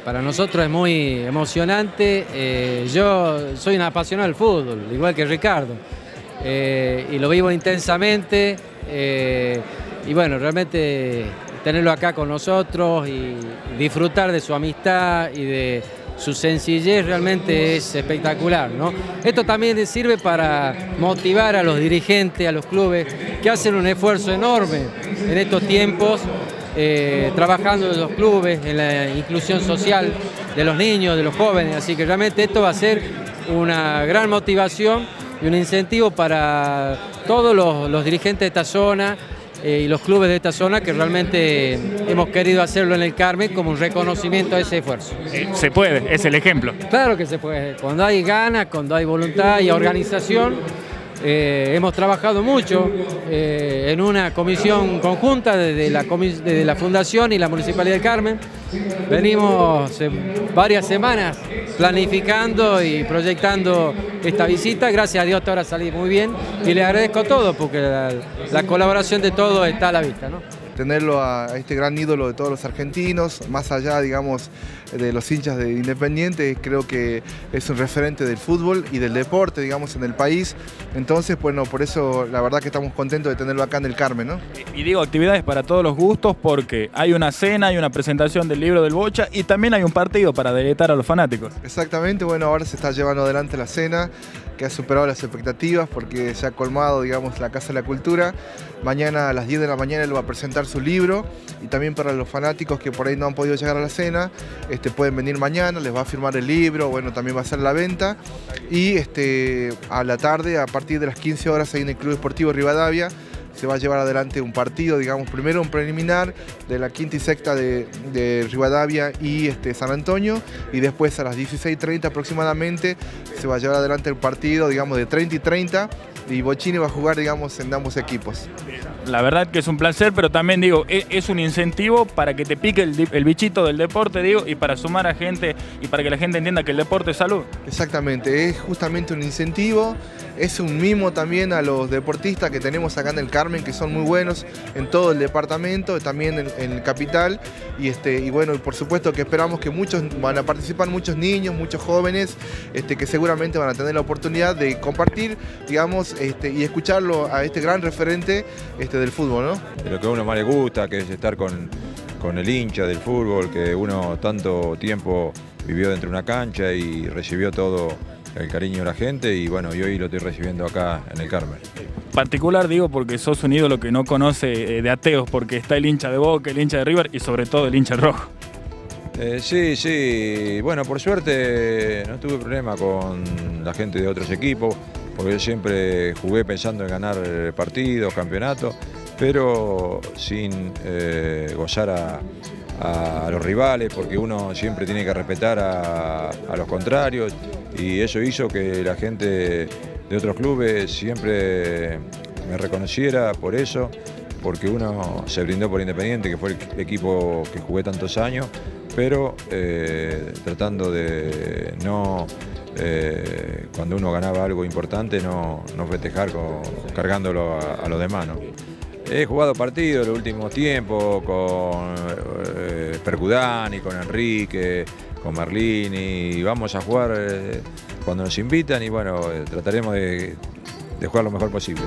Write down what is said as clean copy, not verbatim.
para nosotros es muy emocionante. Yo soy un apasionado del fútbol, igual que Ricardo, y lo vivo intensamente. Y bueno, realmente tenerlo acá con nosotros y disfrutar de su amistad y de su sencillez realmente es espectacular, ¿no? Esto también sirve para motivar a los dirigentes, a los clubes, que hacen un esfuerzo enorme en estos tiempos, trabajando en los clubes, en la inclusión social de los niños, de los jóvenes, así que realmente esto va a ser una gran motivación y un incentivo para todos los dirigentes de esta zona y los clubes de esta zona, que realmente hemos querido hacerlo en el Carmen como un reconocimiento a ese esfuerzo. Se puede, es el ejemplo. Claro que se puede, cuando hay ganas, cuando hay voluntad y organización. Hemos trabajado mucho en una comisión conjunta desde la Fundación y la Municipalidad del Carmen. Venimos varias semanas planificando y proyectando esta visita. Gracias a Dios hasta ahora salí muy bien y le agradezco todo porque la colaboración de todos está a la vista, ¿no? Tenerlo a este gran ídolo de todos los argentinos, más allá, digamos, de los hinchas de Independiente, creo que es un referente del fútbol y del deporte, digamos, en el país. Entonces, bueno, por eso la verdad que estamos contentos de tenerlo acá en el Carmen, ¿no? Y digo, actividades para todos los gustos, porque hay una cena, hay una presentación del libro del Bocha y también hay un partido para deleitar a los fanáticos. Exactamente, bueno, ahora se está llevando adelante la cena, que ha superado las expectativas porque se ha colmado, digamos, la Casa de la Cultura. Mañana a las 10 de la mañana él va a presentar su libro, y también para los fanáticos que por ahí no han podido llegar a la cena, pueden venir mañana, les va a firmar el libro, bueno, también va a ser la venta, y a la tarde, a partir de las 15 horas ahí en el Club Deportivo Rivadavia, se va a llevar adelante un partido, digamos, primero un preliminar de la quinta y sexta de Rivadavia y San Antonio, y después a las 16:30 aproximadamente se va a llevar adelante el partido, digamos, de 30 y 30, y Bochini va a jugar, digamos, en ambos equipos. La verdad que es un placer, pero también digo, es un incentivo para que te pique el bichito del deporte, digo, y para sumar a gente y para que la gente entienda que el deporte es salud. Exactamente, es justamente un incentivo, es un mimo también a los deportistas que tenemos acá en el Carmen, que son muy buenos en todo el departamento, también en el capital, y bueno, por supuesto que esperamos que muchos van a participar, muchos niños, muchos jóvenes, que seguramente van a tener la oportunidad de compartir, digamos, y escucharlo a este gran referente del fútbol, ¿no? De lo que a uno más le gusta, que es estar con el hincha del fútbol, que uno tanto tiempo vivió dentro de una cancha y recibió todo el cariño de la gente, y bueno, y hoy lo estoy recibiendo acá en el Carmen. Particular digo porque sos un ídolo que no conoce de ateos, porque está el hincha de Boca, el hincha de River y sobre todo el hincha rojo. Sí, bueno, por suerte no tuve problema con la gente de otros equipos, porque yo siempre jugué pensando en ganar partidos, campeonatos, pero sin gozar a los rivales, porque uno siempre tiene que respetar a los contrarios, y eso hizo que la gente de otros clubes siempre me reconociera por eso, porque uno se brindó por Independiente, que fue el equipo que jugué tantos años, pero tratando de no, cuando uno ganaba algo importante, no festejar cargándolo a los demás, ¿no? He jugado partidos en los últimos tiempos con Percudani, con Enrique, con Merlini, y vamos a jugar cuando nos invitan, y bueno, trataremos de jugar lo mejor posible.